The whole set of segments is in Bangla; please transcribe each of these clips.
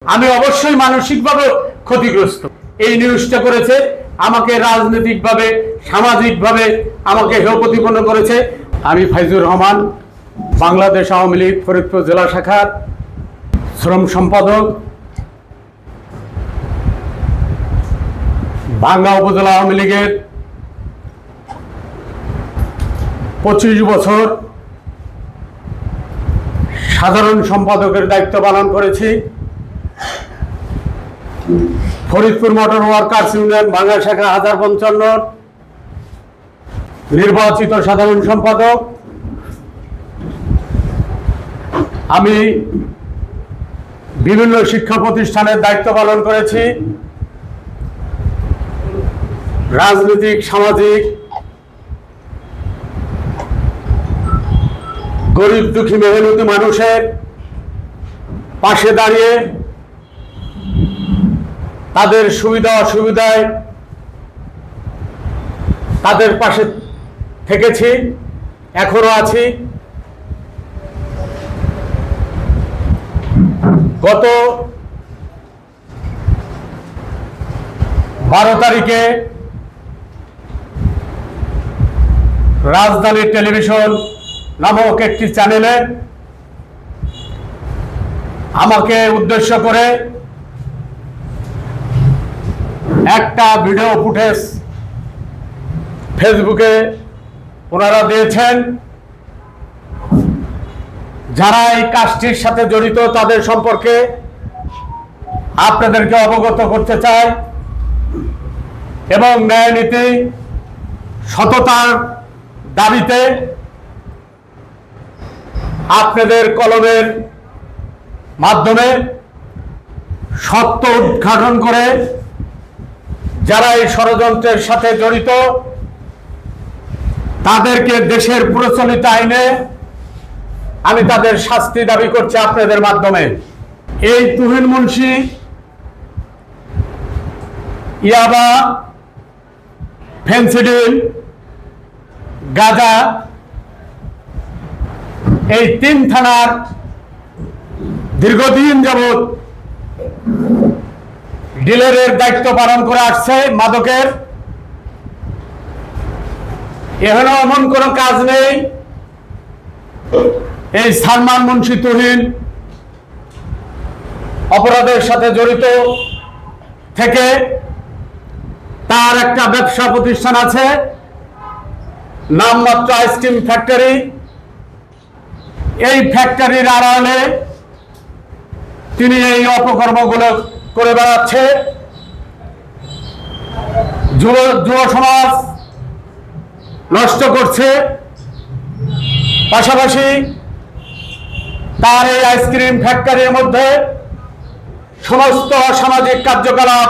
আমি অবশ্যই মানসিকভাবে ক্ষতিগ্রস্ত। এই নিউজটা করেছে আমাকে রাজনৈতিকভাবে সামাজিকভাবে আমাকে হেয় প্রতিপন্ন করেছে। আমি ফাইজুর রহমান, বাংলাদেশ আওয়ামী লীগ ফরিদপুর জেলা শাখার শ্রম সম্পাদক, ভাঙ্গা উপজেলা আওয়ামী লীগের 25 বছর সাধারণ সম্পাদকের দায়িত্ব পালন করেছি। ফরিদপুর মোটর ওয়ার্কার্স ইউনিয়ন ভাঙ্গা শাখা 1055 নির্বাচিত সাধারণ সম্পাদক। আমি বিভিন্ন শিক্ষা প্রতিষ্ঠানের দায়িত্ব পালন করেছি। রাজনৈতিক, সামাজিক, গরিব দুঃখী মেহনতি মানুষের পাশে দাঁড়িয়ে তাদের সুবিধা অসুবিধায় তাদের পাশে থেকেছি, এখনো আছি। গত 12 তারিখে রাজধানী টেলিভিশন নামক একটি চ্যানেলে আমাকে উদ্দেশ্য করে একটা ভিডিও ফুটেজ ফেসবুকে ওনারা দিয়েছেন। যারা এই কাজটির সাথে জড়িত তাদের সম্পর্কে আপনাদেরকে অবগত করতে চাই এবং ন্যায় নীতি সততার দাবিতে আপনাদের কলমের মাধ্যমে সত্য উদ্ঘাটন করে যারা এই ষড়যন্ত্রের সাথে জড়িত তাদেরকে দেশের প্রচলিত আইনে আমি তাদের শাস্তি দাবি করছি আপনাদের মাধ্যমে। এই তুহিন মুন্সি ইয়াবা, ফেন্সিডিল, গাঁজা এই 3 থানার দীর্ঘদিন যাবৎ ডিলারের দায়িত্ব পালন করে আসছে মাদকের। এখানে এমন কোনো কাজ নেই এই সালমান মুন্সি তুহিন অপরাধের সাথে জড়িত থেকে তার একটা ব্যবসা প্রতিষ্ঠান আছে, নামমাত্র আইসক্রিম ফ্যাক্টরি। এই ফ্যাক্টরির আড়ালে তিনি এই অপকর্মগুলো করে বেড়াচ্ছে। যুব সমাজ নষ্ট করছে, পাশাপাশি তার এই আইসক্রিম ফ্যাক্টরির মধ্যে সমস্ত অসামাজিক কার্যকলাপ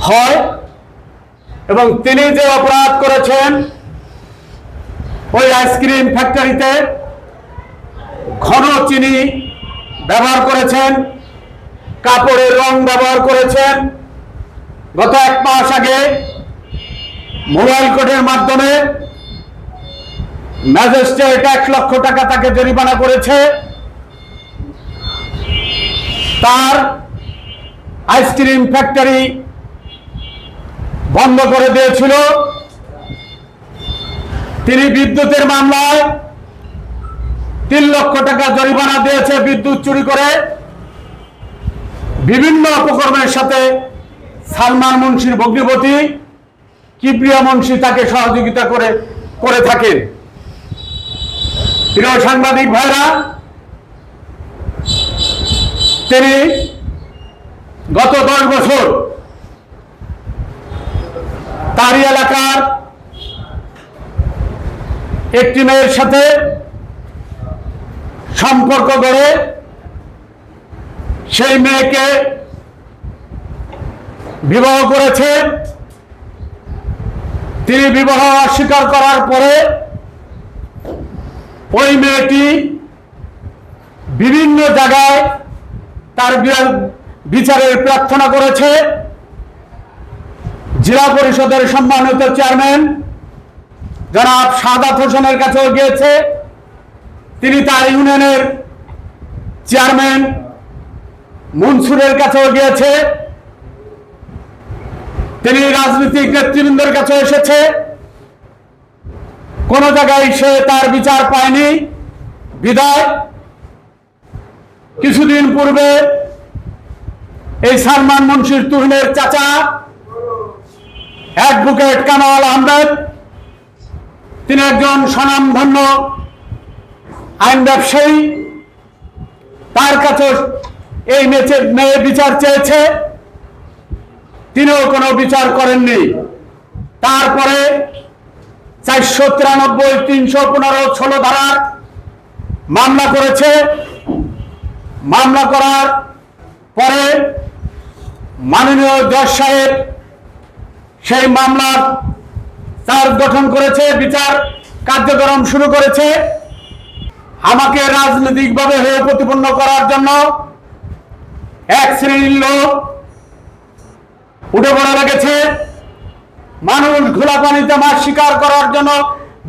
হয় এবং তিনি যে অপরাধ করেছেন ওই আইসক্রিম ফ্যাক্টরিতে ঘন চিনি ব্যবহার করেছেন, কাপড়ের রং ব্যবহার করেছেন। গত 1 মাস আগে মোবাইল কোর্টের মাধ্যমে ম্যাজিস্ট্রেট 1 লক্ষ টাকা তাকে জরিমানা করেছে। তার আইসক্রিম ফ্যাক্টরি বন্ধ করে দিয়েছিল। তিনি বিদ্যুতের মামলায় 3 লক্ষ টাকা জরিমানা দিয়েছে বিদ্যুৎ চুরি করে। বিভিন্ন অপকর্মের সাথে সালমান মুন্সির ভগ্নিপতি কিবরিয়া মুন্সি তাকে সহযোগিতা করে থাকেন। প্রিয় সাংবাদিক ভাইরা, তিনি গত 10 বছর তারই এলাকার একটি মেয়ের সাথে সম্পর্ক গড়ে সেই মেয়েকে বিবাহ করেছে। তিনি বিবাহ অস্বীকার করার পরে ওই মেয়েটি বিভিন্ন জায়গায় তার বিচারের প্রার্থনা করেছে। জেলা পরিষদের সম্মানিত চেয়ারম্যান জনাব সাদাত হোসেনের কাছেও গিয়েছে। তিনি তার ইউনিয়নের চেয়ারম্যান মনসুরের কাছেও গিয়েছে, তিনি রাজনৈতিক নেতৃবৃন্দের কাছে এসেছে, কোন জায়গায় সে তার বিচার পায়নি। বিদায় কিছুদিন পূর্বে এই সালমান মুন্সির তুহিনের চাচা অ্যাডভোকেট কামাল আহমেদ, তিনি একজন স্বনামধন্য আইন ব্যবসায়ী, তার কাছে এই মেয়ে বিচার চেয়েছে, তিনিও কোনো বিচার করেননি। তারপরে 493, 315, 16 ধারার মামলা করেছে। মামলা করার পরে মাননীয় জজ সাহেব সেই মামলার চার্জ গঠন করেছে, বিচার কার্যক্রম শুরু করেছে। আমাকে রাজনৈতিকভাবে হেয় প্রতিপন্ন করার জন্য এক শ্রেণীর লোক উঠে পড়ে লেগেছে। মানুষ ঘোলা পানিতে মাছ শিকার করার জন্য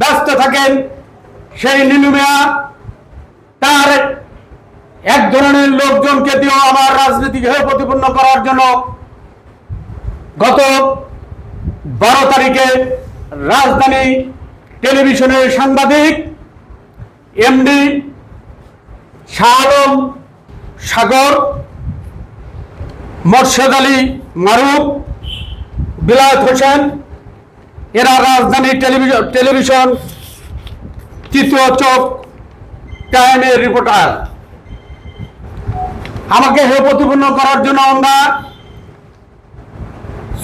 ব্যস্ত থাকেন। সেই নীলু মিয়া তার এক ধরনের লোকজনকে দিয়েও আমার রাজনীতিক হেয় প্রতিপন্ন করার জন্য গত 12 তারিখে রাজধানী টেলিভিশনের সাংবাদিক এমডি শাহ আলম সাগর, মোর্শেদ আলী মারুফ, বিলায়েত হোসেন, এরা রাজধানী টেলিভিশন তৃতীয় চোখ টাইমের রিপোর্টার। আমাকে হেয় প্রতিপন্ন করার জন্য আমরা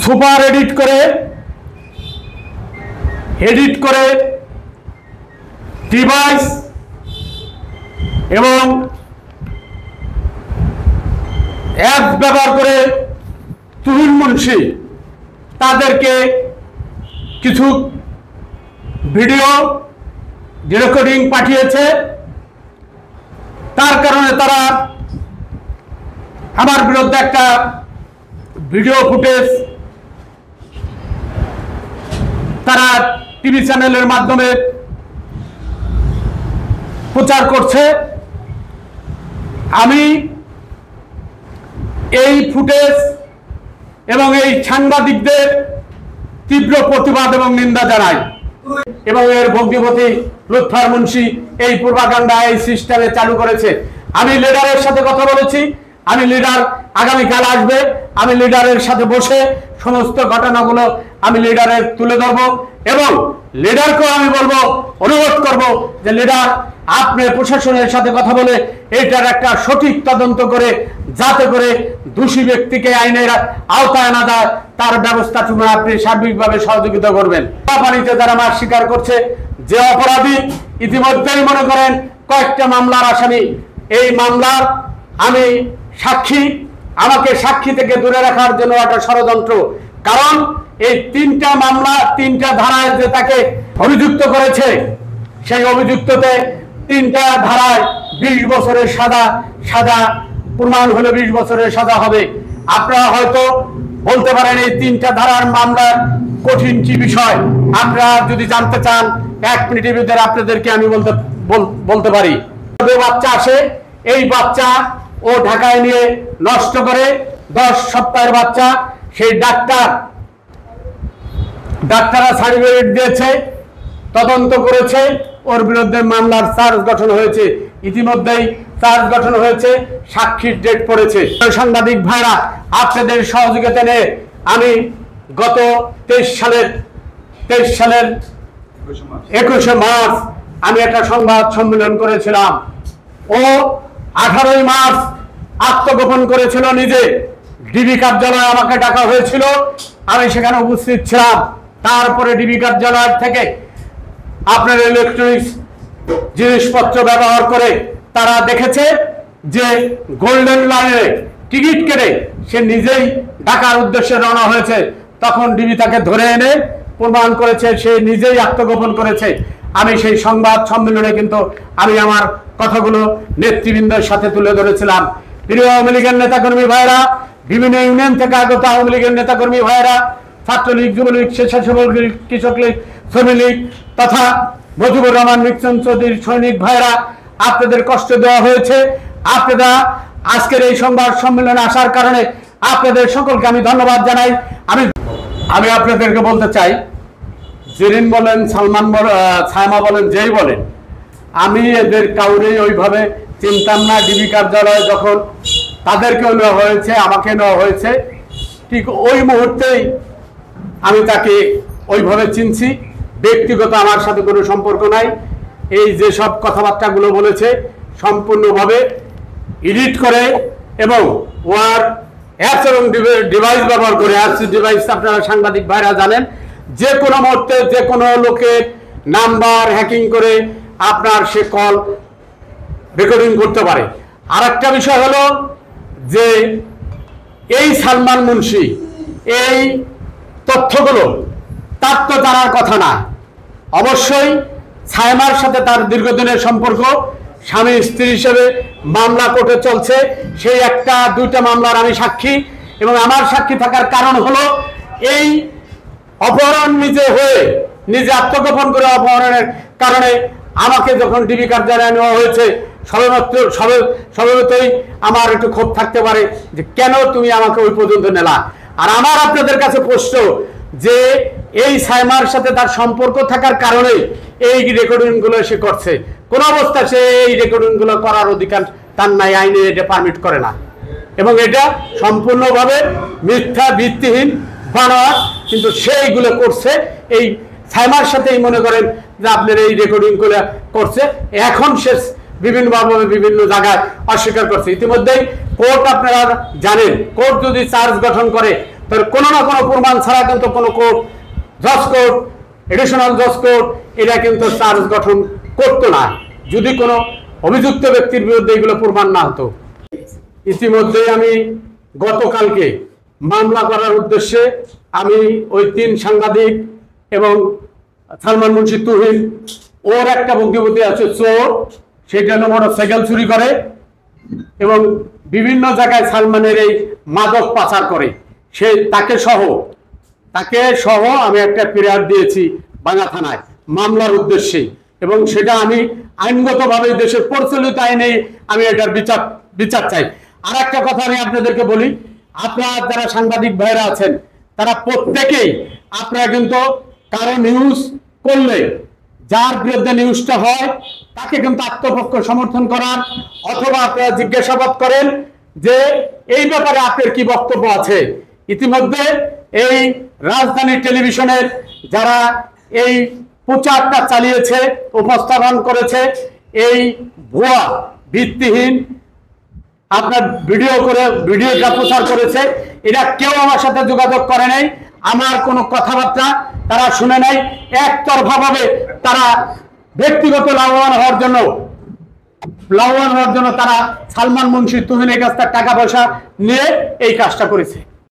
সুপার এডিট করে ডিভাইস এবং অ্যাপ ব্যবহার করে তুহিন মুন্সি তাদেরকে কিছু ভিডিও রেকর্ডিং পাঠিয়েছে। তার কারণে তারা আমার বিরুদ্ধে একটা ভিডিও ফুটেজ তারা টিভি চ্যানেলের মাধ্যমে প্রচার করছে। আমি এই ফুটেজ এবং এই সাংবাদিকদের তীব্র প্রতিবাদ এবং নিন্দা জানাই এবং এর ভগ্নিপতি লুৎফর মুন্সি এই প্রোপাগান্ডা এই সিস্টেমে চালু করেছে। আমি লিডারের সাথে কথা বলেছি, আমি লিডার আগামীকাল আসবে, আমি লিডারের সাথে বসে সমস্ত ঘটনাগুলো আমি লিডারের তুলে ধরবো এবং লিডারকেও আমি বলবো, অনুরোধ করব যে লিডার আপনি প্রশাসনের সাথে কথা বলে এটার একটা সঠিক তদন্ত করে যাতে করে দোষী ব্যক্তিকে আইনের আওতায় আনা যায় তার ব্যবস্থাটুকু আপনি সার্বিকভাবে সহযোগিতা করবেন। পানিতে যারা মাছ শিকার করছে, যে অপরাধী ইতিমধ্যেই মনে করেন কয়েকটা মামলার আসামি, এই মামলার আমি সাক্ষী, আমাকে সাক্ষী থেকে দূরে রাখার জন্য একটা ষড়যন্ত্র। কারণ এই 3টা মামলা 3টা ধারায় যে তাকে অভিযুক্ত করেছে, সেই অভিযুক্ততে 3টা ধারায় 20 বছরের সাজা প্রমাণ হলে 20 বছরের সাজা হবে। আপনারা হয়তো বলতে পারেন এই 3টা ধারার মামলার কঠিন কি বিষয়, আপনারা যদি জানতে চান 1 মিনিটের ভিতরে আপনাদেরকে আমি বলতে পারি। বাচ্চা আসে, এই বাচ্চা ও ঢাকায় নিয়ে নষ্ট করে, 10 সপ্তাহের বাচ্চা। সেই ডাক্তাররা সার্টিফিকেট দিয়েছে, তদন্ত করেছে, ওর বিরুদ্ধে মামলার চার্জ গঠন হয়েছে, ইতিমধ্যেই চার্জ গঠন হয়েছে, সাক্ষীর ডেট পড়েছে। সাংবাদিক ভাইরা আপনাদের সহযোগিতা নিয়ে আমি গত 23 সালের 21শে মার্চ আমি একটা সংবাদ সম্মেলন করেছিলাম। ও 18ই মার্চ আত্মগোপন করেছিল নিজে। ডিবি কার্যালয়ে আমাকে ডাকা হয়েছিল, আমি সেখানে উপস্থিত ছিলাম। তারপরে ডিবি কার্যালয় থেকে আপনার ইলেকট্রনিক্স জিনিসপত্র ব্যবহার করে তারা দেখেছে যে গোল্ডেন লাইনে টিকিট কেটে সে নিজেই ঢাকার উদ্দেশ্যে রওনা হয়েছে। তখন ডিবি তাকে ধরে এনে প্রমাণ করেছে সে নিজেই আত্মগোপন করেছে। আমি সেই সংবাদ সম্মেলনে কিন্তু আমি আমার কথাগুলো নেতৃবৃন্দের সাথে তুলে ধরেছিলাম। প্রিয় আওয়ামী লীগের নেতাকর্মী ভাইরা, বিভিন্ন ইউনিয়ন থেকে আগত আওয়ামী লীগের নেতাকর্মী ভাইরা, ছাত্রলীগ, যুবলীগ, স্বেচ্ছাসেবক লীগ, কৃষক লীগ, শ্রমিক লীগ তথা মুজিবুর রহমান মিকসন চৌধুরীর সৈনিক ভাইরা, আপনাদের কষ্ট দেওয়া হয়েছে। আপনারা আজকের এই সংবাদ সম্মেলনে আসার কারণে আপনাদের সকলকে আমি ধন্যবাদ জানাই। আমি আপনাদেরকে বলতে চাই, জেরিন বলেন, সালমান ছায়মা বলেন, যেই বলেন, আমি এদের কাউরেই ওইভাবে চিনতাম না। ডিবি কার্যালয়ে যখন তাদেরকেও নেওয়া হয়েছে, আমাকে নেওয়া হয়েছে, ঠিক ওই মুহূর্তেই আমি তাকে ওইভাবে চিনছি। ব্যক্তিগত আমার সাথে কোনো সম্পর্ক নাই। এই যে সব কথাবার্তাগুলো বলেছে সম্পূর্ণভাবে এডিট করে এবং ওয়ার অ্যাপস এবং ডিভাইস ব্যবহার করে, অ্যাপস ডিভাইস আপনারা সাংবাদিক ভাইরা জানেন, যে কোনো মুহূর্তে যে কোনো লোকের নাম্বার হ্যাকিং করে আপনার সে কল রেকর্ডিং করতে পারে। আর একটা বিষয় হলো যে এই সালমান মুন্সি এই তথ্যগুলো তার তো জানার কথা না। অবশ্যই ছায়মার সাথে তার দীর্ঘদিনের সম্পর্ক, স্বামী স্ত্রী হিসেবে মামলা কোর্টে চলছে। সেই একটা দুইটা মামলার আমি সাক্ষী, এবং আমার সাক্ষী থাকার কারণ হলো এই অপহরণ নিজে আত্মগোপন করে অপহরণের কারণে আমাকে যখন ডিবি কার্যালয়ে নেওয়া হয়েছে, সবেমাত্রই আমার একটু ক্ষোভ থাকতে পারে যে কেন তুমি আমাকে ওই পর্যন্ত নেলা। আর আমার আপনাদের কাছে প্রশ্ন যে এই ছায়মার সাথে তার সম্পর্ক থাকার কারণে এই রেকর্ডিংগুলো সে করছে, কোন অবস্থা সে এই রেকর্ডিংগুলো করার অধিকার তার নাই, আইনে এটা পারমিট করে না, এবং এটা সম্পূর্ণভাবে মিথ্যা, ভিত্তিহীন, বানোয়াট। কিন্তু সেইগুলো করছে এই ছায়মার সাথেই, মনে করেন যে আপনার এই রেকর্ডিংগুলো করছে। এখন সে বিভিন্নভাবে বিভিন্ন জায়গায় অস্বীকার করছে। ইতিমধ্যেই কোর্ট, আপনারা জানেন, কোর্ট যদি চার্জ গঠন করে তাহলে কোনো না কোনো প্রমাণ ছাড়া কিন্তু কোনো কোর্ট, জজ কোর্ট, এডিশনাল জজ কোর্ট এটা কিন্তু চার্জ গঠন করতো না যদি কোনো অভিযুক্ত ব্যক্তির বিরুদ্ধে এগুলো প্রমাণ না হতো। ইতিমধ্যে আমি গতকালকে মামলা করার উদ্দেশ্যে আমি ওই 3 সাংবাদিক এবং সালমান মুন্সি তুহিন, ওর একটা বক্তব্য আছে চোর, সেটা হলো মোটরসাইকেল চুরি করে এবং বিভিন্ন জায়গায় সালমানের এই মাদক পাচার করে। তাকে সহ আমি একটা ফিরিয়াদ দিয়েছি বাংলা থানায় মামলার উদ্দেশ্যে, এবং সেটা আমি আইনগতভাবে দেশের প্রচলিত আইনে আমি এটার বিচার চাই। আর একটা কথা আমি আপনাদেরকে বলি, আপনারা যারা সাংবাদিক ভাইরা আছেন তারা প্রত্যেকেই, আপনারা কিন্তু কারো নিউজ করলে যার বিরুদ্ধে নিউজটা হয় তাকে কিন্তু আত্মপক্ষ সমর্থন করার, অথবা আপনারা জিজ্ঞাসাবাদ করেন যে এই ব্যাপারে আপনার কি বক্তব্য আছে। ইতিমধ্যে এই রাজধানী টেলিভিশনের যারা এই প্রচারটা চালিয়েছে, উপস্থাপন করেছে, এই ভুয়া ভিত্তিহীন আপনার ভিডিওটা প্রচার করেছে, এরা কেউ আমার সাথে যোগাযোগ করে নাই, আমার কোনো কথাবার্তা তারা শুনে নাই। একতরফাভাবে তারা ব্যক্তিগত লাভবান হওয়ার জন্য তারা সালমান মুন্সি তুহিনের কাছ থেকে টাকা পয়সা নিয়ে এই কাজটা করেছে।